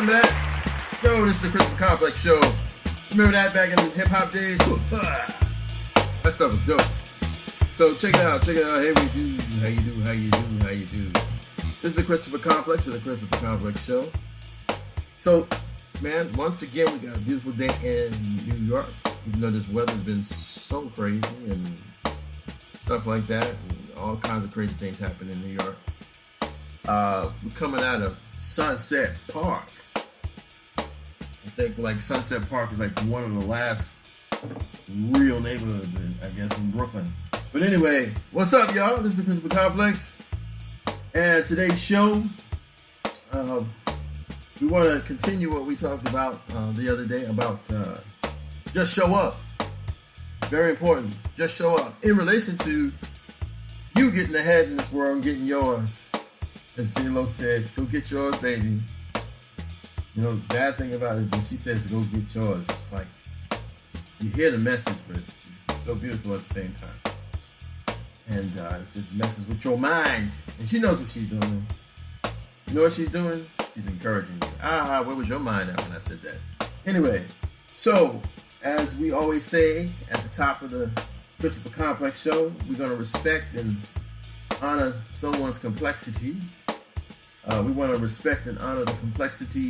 Remember that? Yo, this is the Christopher Complex Show. Remember that back in the hip hop days? That stuff was dope. So check it out. Hey, we do. How you do? This is the Christopher Complex and the Christopher Complex Show. So, man, once again, we got a beautiful day in New York. Even though this weather's been so crazy and stuff like that, and all kinds of crazy things happen in New York. We're coming out of Sunset Park. I think like Sunset Park is like one of the last real neighborhoods, I guess, in Brooklyn. But anyway, what's up, y'all? This is the Christopher Complex, and today's show, we want to continue what we talked about the other day about just show up. Very important. Just show up in relation to you getting ahead in this world and getting yours. As J-Lo said, go get yours, baby. You know, the bad thing about it, when she says go get yours, it's like you hear the message, but she's so beautiful at the same time. And it just messes with your mind. And she knows what she's doing. You know what she's doing? She's encouraging you. Where was your mind at when I said that? Anyway, so as we always say at the top of the Christopher Complex Show, we're going to respect and honor someone's complexity. We want to respect and honor the complexity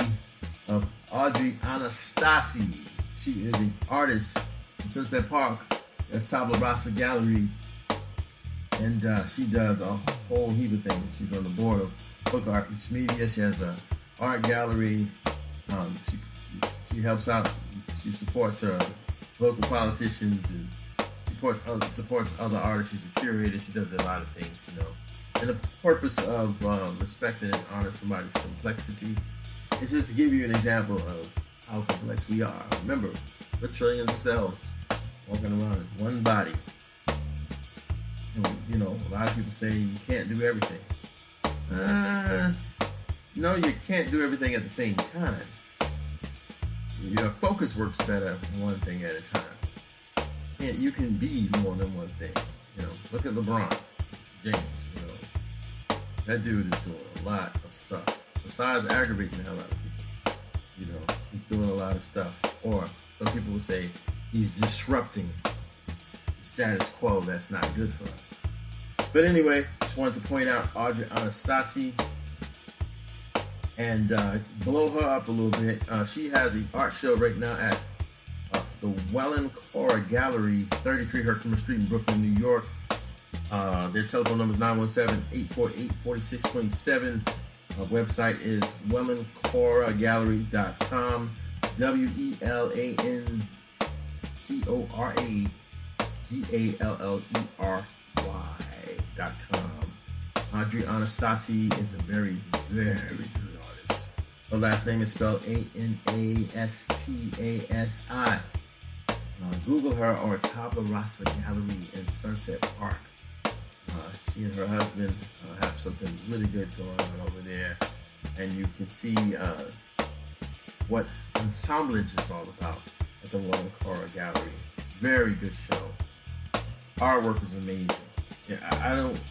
of Audrey Anastasi. She is an artist in Sunset Park. That's Tabla Rasa Gallery. And she does a whole heap of things. She's on the board of Book Art East Media. She has an art gallery. She helps out. She supports local politicians and supports other artists. She's a curator. She does a lot of things, you know. And the purpose of respecting and honoring somebody's complexity is just to give you an example of how complex we are. Remember, we're trillions of cells walking around in one body. And, you know, a lot of people say you can't do everything. No, you can't do everything at the same time. Your focus works better one thing at a time. You can be more than one thing. You know, look at LeBron James. You know, that dude is doing a lot of stuff besides aggravating the hell out of people. You know, he's doing a lot of stuff. Or some people will say he's disrupting the status quo. That's not good for us. But anyway, just wanted to point out Audrey Anastasi and blow her up a little bit. She has an art show right now at the Welland Cora Gallery, 33 Herkimer Street in Brooklyn, New York. Their telephone number is 917-848-4627. Website is wellandcoragallery.com. WELANCORAGALLERY.com. Audrey Anastasi is a very, very good artist. Her last name is spelled Anastasi. Google her or Tabla Rasa Gallery in Sunset Park. She and her husband have something really good going on over there. And you can see what assemblage is all about at the Welland Cora Gallery. Very good show. Artwork is amazing. Yeah,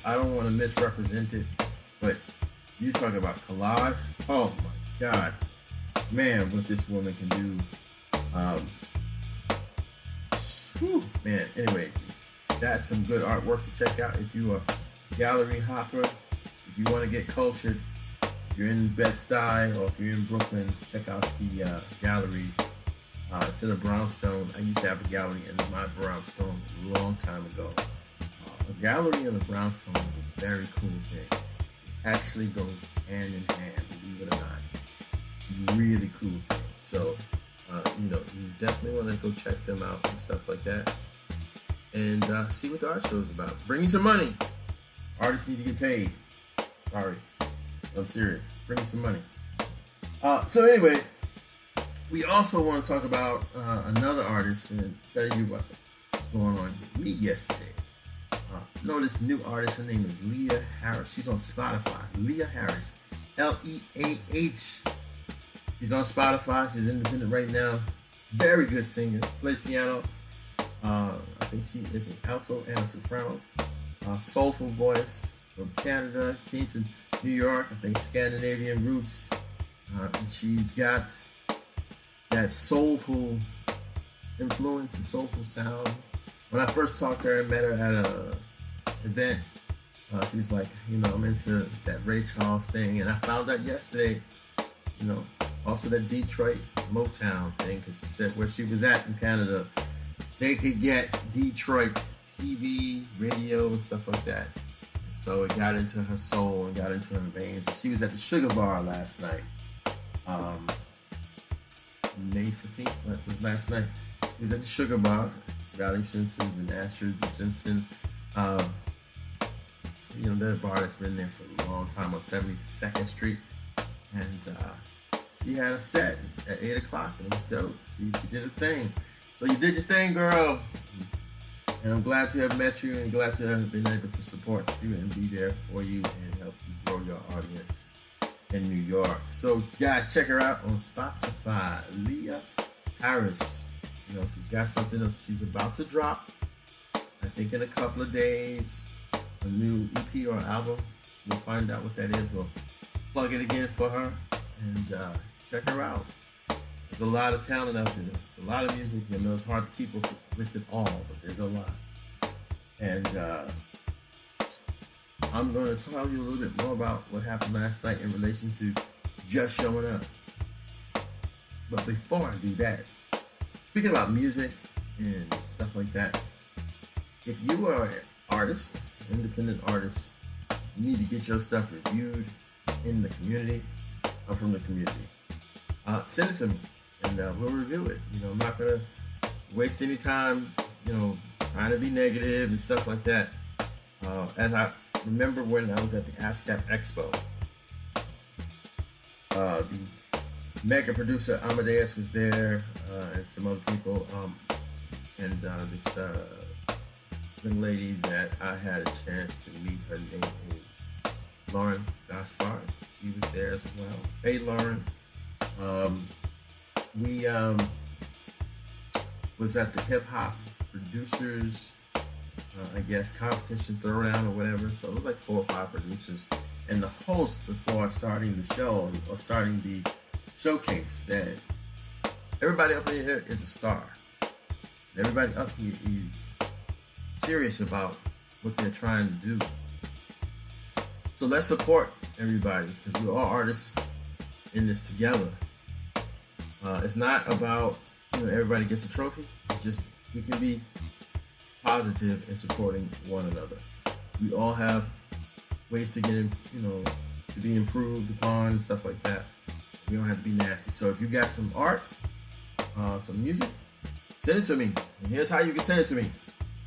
I don't want to misrepresent it, but you talk about collage. Oh my God, man, what this woman can do. Man, anyway, that's some good artwork to check out if you're a gallery hopper. If you want to get cultured, if you're in Bed-Stuy or if you're in Brooklyn, check out the gallery. It's in a brownstone. I used to have a gallery in my brownstone a long time ago. A gallery in a brownstone is a very cool thing. It actually goes hand in hand, believe it or not. Really cool thing. So, you know, you definitely want to go check them out and stuff like that. And see what the art show is about. Bring you some money. Artists need to get paid. Sorry. I'm serious. Bring me some money. So anyway, we also want to talk about another artist and tell you what's going on with me yesterday. Notice new artist. Her name is Leah Harris. She's on Spotify. Leah Harris. Leah. She's on Spotify. She's independent right now. Very good singer. Plays piano. I think she is an alto and a soprano. Soulful voice from Canada. Came to New York. I think Scandinavian roots. And she's got that soulful influence and soulful sound. When I first talked to her and met her at a event, she's like, I'm into that Ray Charles thing. And I found out yesterday, also that Detroit Motown thing, because she said where she was at in Canada, they could get Detroit TV, radio, and stuff like that. So it got into her soul and got into her veins. She was at the Sugar Bar last night. May 15th, was last night. She was at the Sugar Bar. Valerie Simpson's and Asher Simpson. They're a bar that's been there for a long time on 72nd Street. And she had a set at 8 o'clock, and it was dope. She did a thing. So you did your thing, girl. And I'm glad to have met you and glad to have been able to support you and be there for you and help you grow your audience in New York. So guys, check her out on Spotify. Leah Harris. She's got something that she's about to drop. I think in a couple of days. A new EP or album. We'll find out what that is. We'll plug it again for her. And check her out. There's a lot of talent out there. There's a lot of music. It's hard to keep up with it all, but there's a lot. And I'm going to tell you a little bit more about what happened last night in relation to just showing up. But before I do that, speaking about music and stuff like that, if you are an artist, independent artist, you need to get your stuff reviewed in the community or from the community. Send it to me and we'll review it. I'm not going to waste any time, trying to be negative and stuff like that. As I remember when I was at the ASCAP Expo, the mega producer Amadeus was there, and some other people, and this young lady that I had a chance to meet. Her name is Lauren Gaspard. She was there as well. Hey, Lauren. We was at the hip hop producers, competition throwdown or whatever. So it was like 4 or 5 producers, and the host before starting the show or starting the showcase said, "Everybody up in here is a star. Everybody up here is serious about what they're trying to do. So let's support everybody because we're all artists in this together. It's not about everybody gets a trophy. It's just we can be positive in supporting one another. We all have ways to get in, to be improved upon and stuff like that. We don't have to be nasty. So if you got some art, some music, send it to me. And here's how you can send it to me.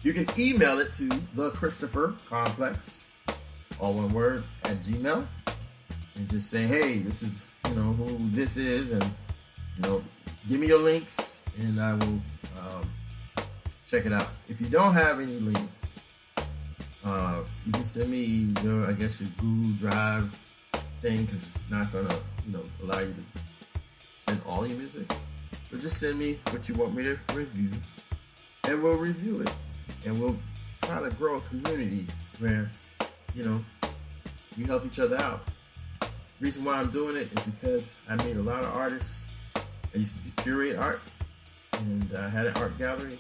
You can email it to the Christopher Complex, all one word, at Gmail, and just say, hey, this is who this is, and give me your links, and I will check it out. If you don't have any links, you can send me your Google Drive thing, because it's not gonna allow you to send all your music. But just send me what you want me to review, and we'll review it, and we'll try to grow a community where we help each other out. The reason why I'm doing it is because I meet a lot of artists. I used to curate art, and I had an art gallery.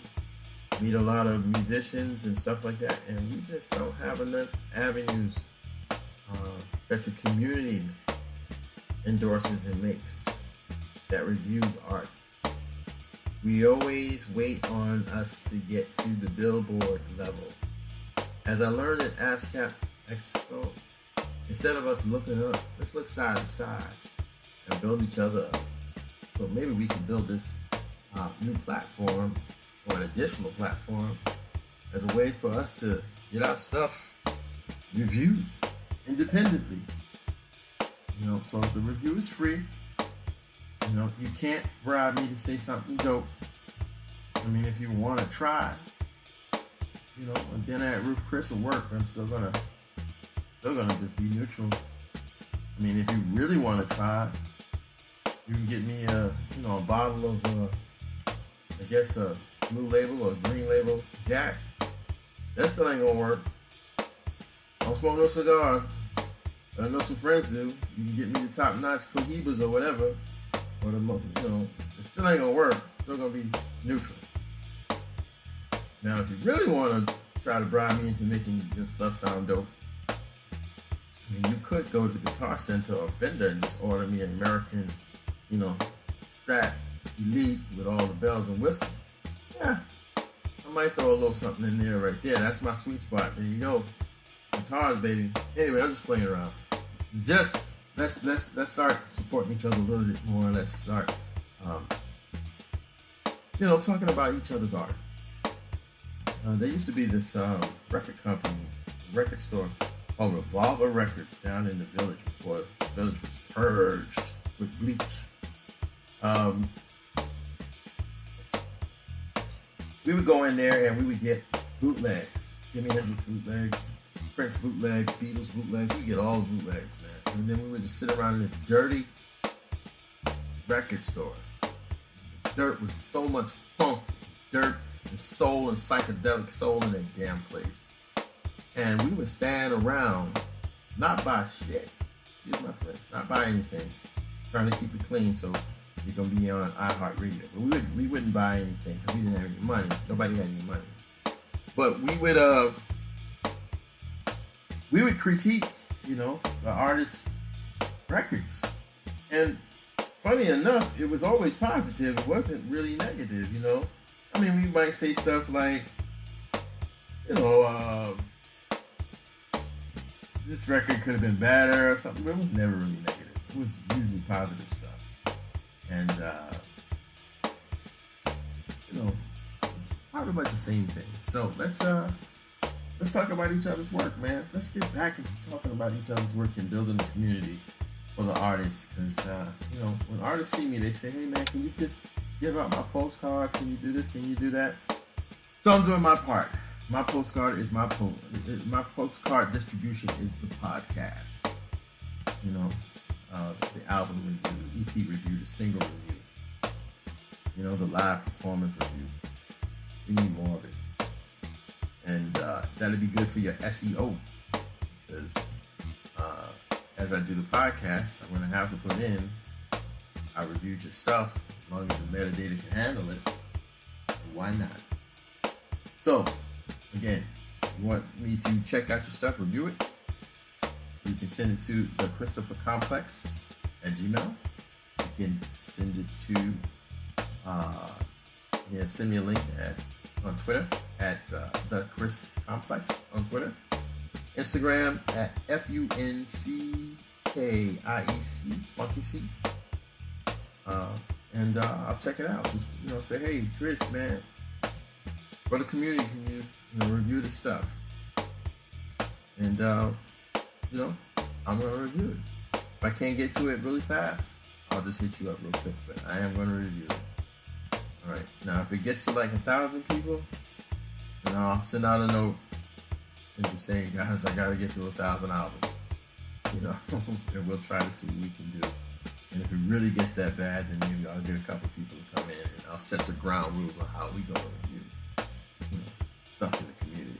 Meet a lot of musicians and stuff like that, and we just don't have enough avenues that the community endorses and makes that reviews art. We always wait on us to get to the Billboard level. As I learned at ASCAP Expo, instead of us looking up, let's look side to side and build each other up. So maybe we can build this new platform or an additional platform as a way for us to get our stuff reviewed independently. So the review is free. You can't bribe me to say something dope. If you want to try, a dinner at Ruth Chris will work. I'm still gonna just be neutral. If you really want to try, you can get me a bottle of a blue label or green label Jack. That still ain't gonna work. Don't smoke no cigars. I know some friends do. You can get me the top-notch Cohibas or whatever, or it still ain't gonna work. It's still gonna be neutral. Now, if you really want to try to bribe me into making your stuff sound dope, I mean, you could go to the Guitar Center or Fender and just order me an American, Strat Elite with all the bells and whistles. Yeah, I might throw a little something in there right there. That's my sweet spot. There you go. Guitars, baby. Anyway, I'm just playing around. Just let's start supporting each other a little bit more. Let's start, talking about each other's art. There used to be this record store called Revolver Records down in the village before the village was purged with bleach. We would go in there and we would get bootlegs, Jimi Hendrix bootlegs, Prince bootlegs, Beatles bootlegs. We get all the bootlegs, man. And then we would just sit around in this dirty record store. Dirt was so much funk, dirt and soul and psychedelic soul in that damn place. And we would stand around, not buy shit, excuse my French, not buy anything, trying to keep it clean so you're going to be on iHeartRadio. But we wouldn't buy anything because we didn't have any money. Nobody had any money. But we would critique, the artist's records. And funny enough, it was always positive. It wasn't really negative, I mean, we might say stuff like, this record could have been better or something, but it was never really negative. It was usually positive stuff. And, it's probably about the same thing. So let's talk about each other's work, man. Let's get back into talking about each other's work and building a community for the artists. Because, when artists see me, they say, hey, man, can you give out my postcards? Can you do this? Can you do that? So I'm doing my part. My postcard is my postcard distribution is the podcast. The album review, the EP review, the single review. The live performance review. We need more of it. And that'll be good for your SEO. Because as I do the podcast, I'm going to have to put in, I reviewed your stuff. As long as the metadata can handle it, why not? So, again, you want me to check out your stuff, review it, you can send it to the Christopher Complex at Gmail. You can send it to, send me a link on Twitter at the Chris Complex on Twitter. Instagram at FUNCKIEC, Funky C. And I'll check it out. Just, say, hey, Chris, man, for the community, can you, review the stuff? And, I'm going to review it. If I can't get to it really fast, I'll just hit you up real quick, but I am going to review it. All right. Now, if it gets to like 1,000 people, then I'll send out a note and just saying, guys, I got to get to 1,000 albums. And we'll try to see what we can do. And if it really gets that bad, then maybe I'll get a couple people to come in and I'll set the ground rules on how we go and review stuff in the community.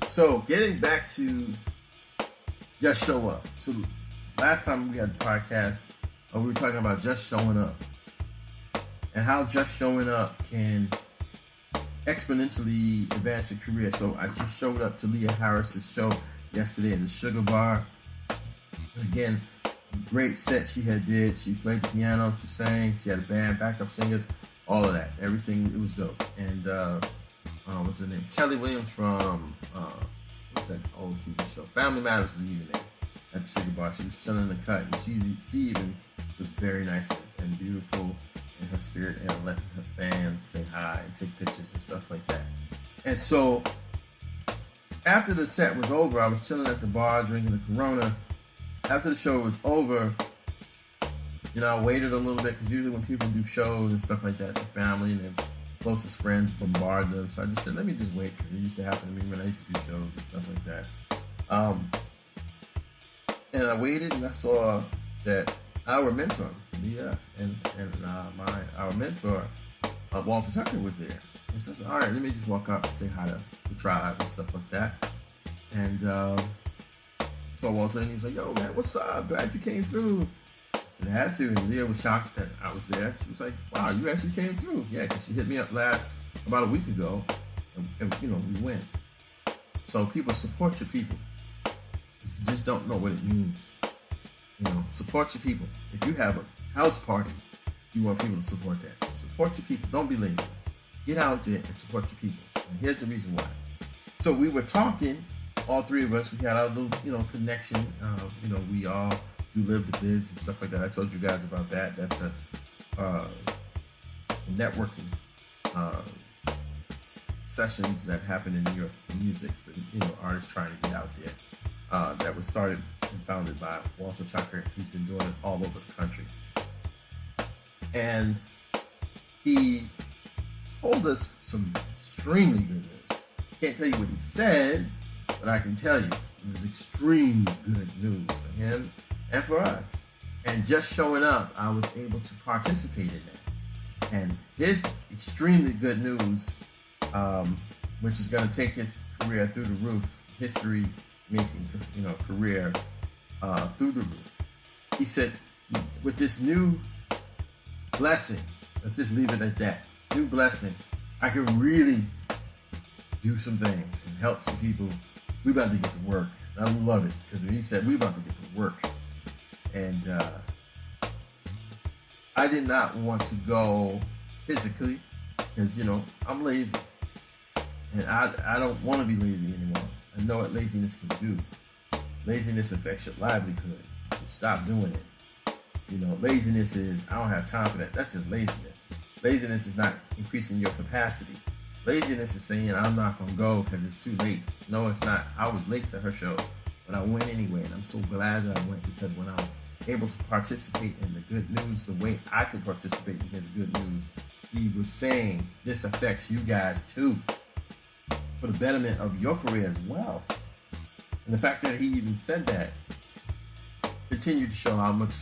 So getting back to Just Show Up. So last time we had the podcast, we were talking about just showing up and how just showing up can exponentially advance your career. So I just showed up to Leah Harris's show yesterday at the Sugar Bar. Again, great set she did. She played the piano, she sang, she had a band, backup singers, all of that. Everything, it was dope. And what's her name? Kelly Williams from what's that old TV show? Family Matters was even there at the Sugar Bar. She was chilling in the cut, and she even was very nice and beautiful in her spirit and letting her fans say hi and take pictures and stuff like that. And so after the set was over, I was chilling at the bar drinking the Corona. After the show was over, I waited a little bit because usually when people do shows and stuff like that, their family and their closest friends bombard them. So I just said, let me just wait, because it used to happen to me when I used to do shows and stuff like that. And I waited and I saw that our mentor, Leah, and our mentor, Walter Tucker, was there. And so I said, all right, let me just walk up and say hi to the tribe and stuff like that. And saw Walter and he was like, yo, man, what's up? Glad you came through. I said, I had to. And Leah was shocked that I was there. She was like, wow, you actually came through. Yeah, because she hit me up about a week ago. And we went. So people support your people. You just don't know what it means. Support your people. If you have a house party, you want people to support that. Support your people. Don't be lazy. Get out there and support your people. And here's the reason why. So we were talking, all three of us. We had our little, connection. We all do live the biz and stuff like that. I told you guys about that. That's a networking sessions that happen in New York for music. Artists trying to get out there. That was started and founded by Walter Tucker. He's been doing it all over the country. And he told us some extremely good news. Can't tell you what he said, but I can tell you it was extremely good news for him and for us. And just showing up, I was able to participate in that. And his extremely good news, which is going to take his career through the roof, history-making, career through the roof. He said, with this new blessing, let's just leave it at that. This new blessing, I can really do some things and help some people. We about to get to work. I love it because when he said we about to get to work, and I did not want to go physically because I'm lazy, and I don't want to be lazy anymore. I know what laziness can do. Laziness affects your livelihood. So stop doing it. Laziness is, I don't have time for that. That's just laziness. Laziness is not increasing your capacity. Laziness is saying, I'm not going to go because it's too late. No, it's not. I was late to her show, but I went anyway. And I'm so glad that I went because when I was able to participate in the good news the way I could participate in his good news, he was saying this affects you guys too for the betterment of your career as well. And the fact that he even said that continued to show how much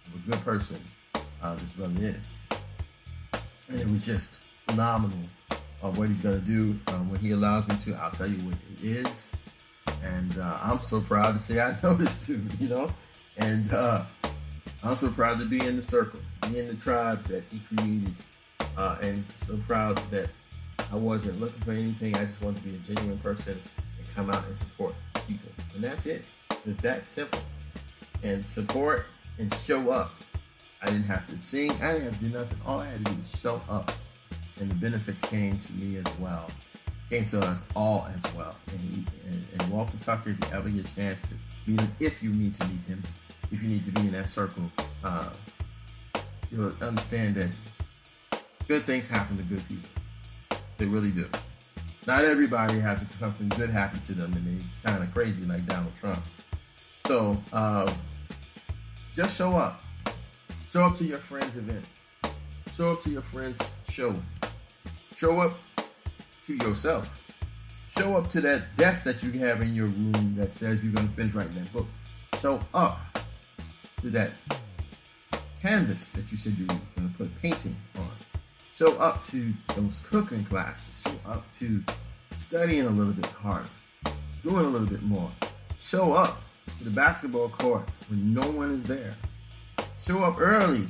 of a good person this brother is. And it was just phenomenal what he's going to do when he allows me to. I'll tell you what it is. And I'm so proud to say I noticed too, And I'm so proud to be in the circle, be in the tribe that he created. And so proud that I wasn't looking for anything. I just wanted to be a genuine person and come out and support people. And that's it. It's that simple. And support and show up. I didn't have to sing. I didn't have to do nothing. All I had to do was show up. And the benefits came to me as well. Came to us all as well. And Walter Tucker, if you ever get a chance to meet him, if you need to meet him, if you need to be in that circle, you'll understand that good things happen to good people. They really do. Not everybody has something good happen to them and they kind of crazy like Donald Trump. So just show up. Show up to your friend's event. Show up to your friend's show. Show up to yourself. Show up to that desk that you have in your room that says you're going to finish writing that book. Show up to that canvas that you said you were going to put painting on. Show up to those cooking classes. Show up to studying a little bit harder. Doing a little bit more. Show up to the basketball court when no one is there. Show up early.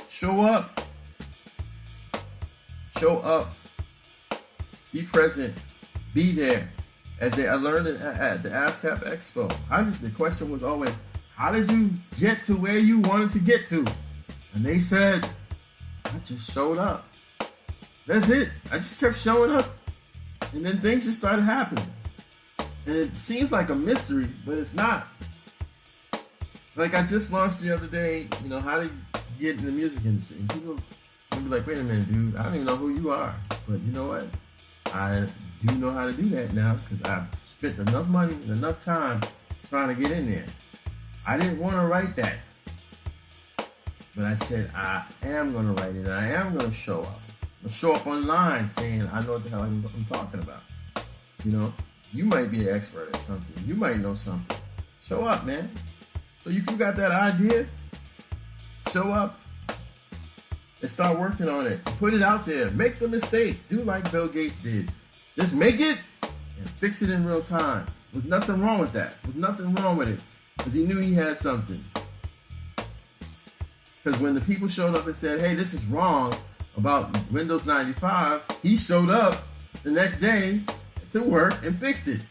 Show up. Show up. Be present. Be there. As I learned at the ASCAP Expo, the question was always, how did you get to where you wanted to get to? And they said, I just showed up. That's it. I just kept showing up. And then things just started happening. And it seems like a mystery, but it's not. Like I just launched the other day, how to get in the music industry. And people will be like, wait a minute, dude, I don't even know who you are. But you know what? I do know how to do that now because I've spent enough money and enough time trying to get in there. I didn't want to write that. But I said, I am going to write it. And I am going to show up. I'm going to show up online saying, I know what the hell I'm talking about. You might be an expert at something. You might know something. Show up, man. So if you got that idea, show up and start working on it. Put it out there. Make the mistake. Do like Bill Gates did. Just make it and fix it in real time. Was nothing wrong with that. Was nothing wrong with it. Because he knew he had something. Because when the people showed up and said, hey, this is wrong about Windows 95, he showed up the next day to work and fixed it.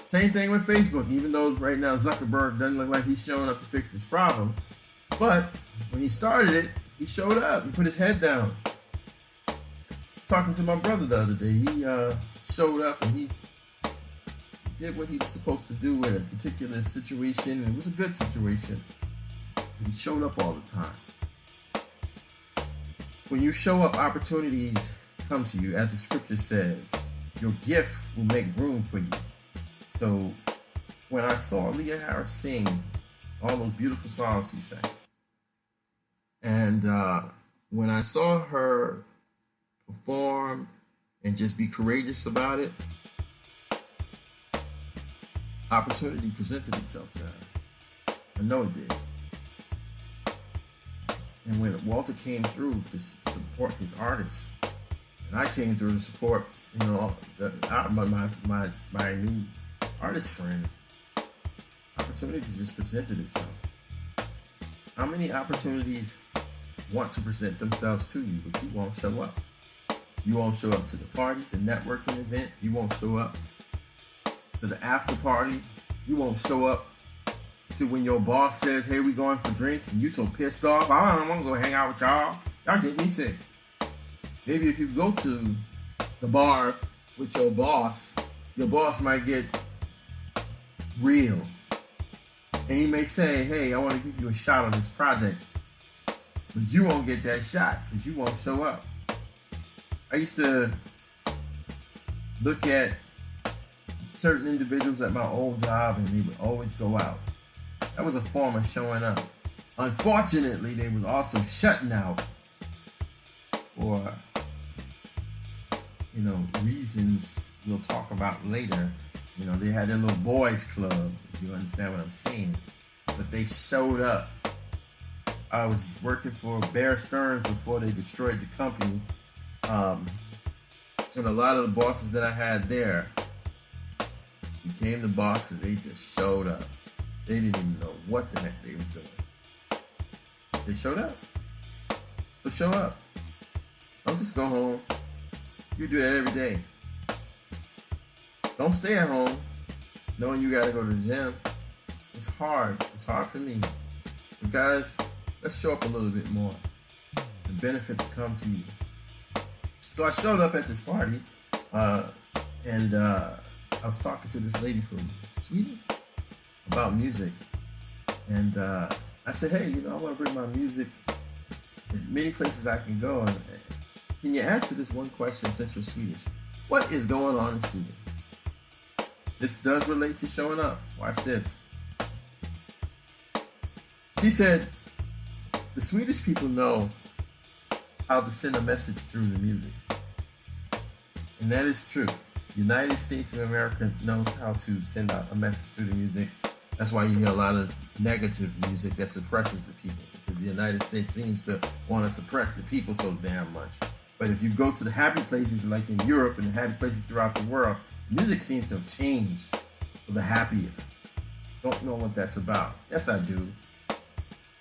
Same thing with Facebook, even though right now Zuckerberg doesn't look like he's showing up to fix this problem. But when he started it, he showed up and put his head down. I was talking to my brother the other day. He showed up and he did what he was supposed to do in a particular situation, and it was a good situation. He showed up all the time. When you show up, opportunities come to you. As the scripture says, your gift will make room for you. So when I saw Leah Harris sing all those beautiful songs she sang, and when I saw her perform and just be courageous about it, opportunity presented itself to her. I know it did. And when Walter came through to support his artists, and I came through to support, my new artist friend, opportunity just presented itself. How many opportunities want to present themselves to you, but you won't show up? You won't show up to the party, the networking event. You won't show up to the after party. You won't show up to when your boss says, hey, we going for drinks, and you so pissed off. I don't want to go hang out with y'all. Y'all get me sick. Maybe if you go to the bar with your boss might get real. And he may say, hey, I want to give you a shot on this project. But you won't get that shot because you won't show up. I used to look at certain individuals at my old job, and they would always go out. That was a form of showing up. Unfortunately, they was also shutting out for, reasons we'll talk about later. They had their little boys club, if you understand what I'm saying. But they showed up. I was working for Bear Stearns before they destroyed the company. And a lot of the bosses that I had there became the bosses. They just showed up. They didn't even know what the heck they was doing. They showed up. So show up. Don't just go home. You do that every day. Don't stay at home knowing you gotta go to the gym. It's hard. It's hard for me. But guys, let's show up a little bit more. The benefits come to you. So I showed up at this party, and I was talking to this lady from Sweden about music. And I said, hey, I want to bring my music as many places I can go. And can you answer this one question since you're Swedish? What is going on in Sweden? This does relate to showing up. Watch this. She said, the Swedish people know how to send a message through the music. And that is true. The United States of America knows how to send out a message through the music. That's why you hear a lot of negative music that suppresses the people. Because the United States seems to want to suppress the people so damn much. But if you go to the happy places like in Europe and the happy places throughout the world, music seems to have changed for the happier. Don't know what that's about. Yes, I do.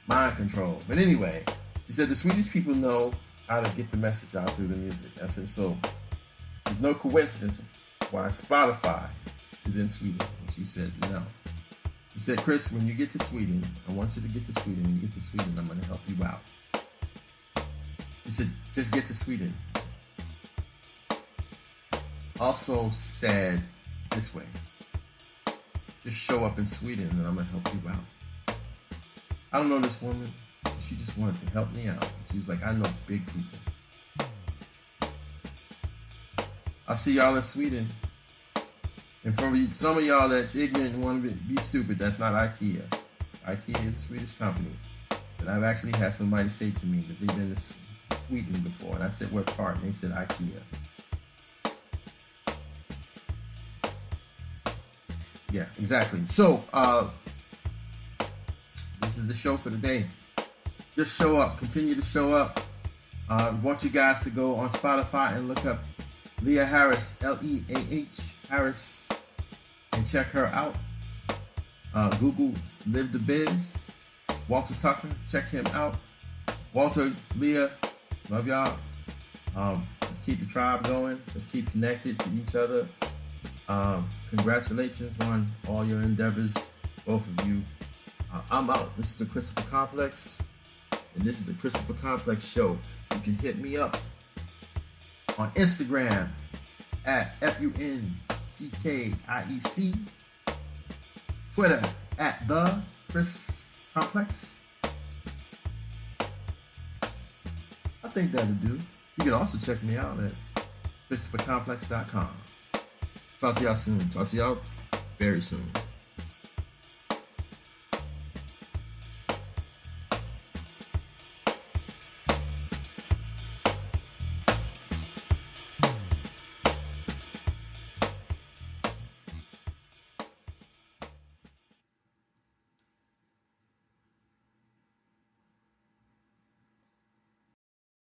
Mind control. But anyway, she said the Swedish people know how to get the message out through the music. I said, so there's no coincidence why Spotify is in Sweden. And she said, no. She said, Chris, when you get to Sweden, I want you to get to Sweden. When you get to Sweden, I'm going to help you out. She said, just get to Sweden. Also said this way, just show up in Sweden and I'm going to help you out. I don't know this woman. She just wanted to help me out. She was like, I know big people. I'll see y'all in Sweden. And for some of y'all that's ignorant and want to be stupid, that's not IKEA. IKEA is a Swedish company. But I've actually had somebody say to me that they've been to Sweden before. And I said, what part? And they said IKEA. Yeah, exactly. So, this is the show for today. Just show up. Continue to show up. I want you guys to go on Spotify and look up Leah Harris, Leah Harris, and and check her out. Google Live the Biz. Walter Tucker, check him out. Walter, Leah, love y'all. Let's keep the tribe going. Let's keep connected to each other. Congratulations on all your endeavors, both of you. I'm out. This is the Christopher Complex, and this is the Christopher Complex Show. You can hit me up on Instagram at FUNCKIEC, Twitter at the Chris Complex. I think that'll do. You can also check me out at ChristopherComplex.com. Talk to y'all soon. Talk to y'all very soon.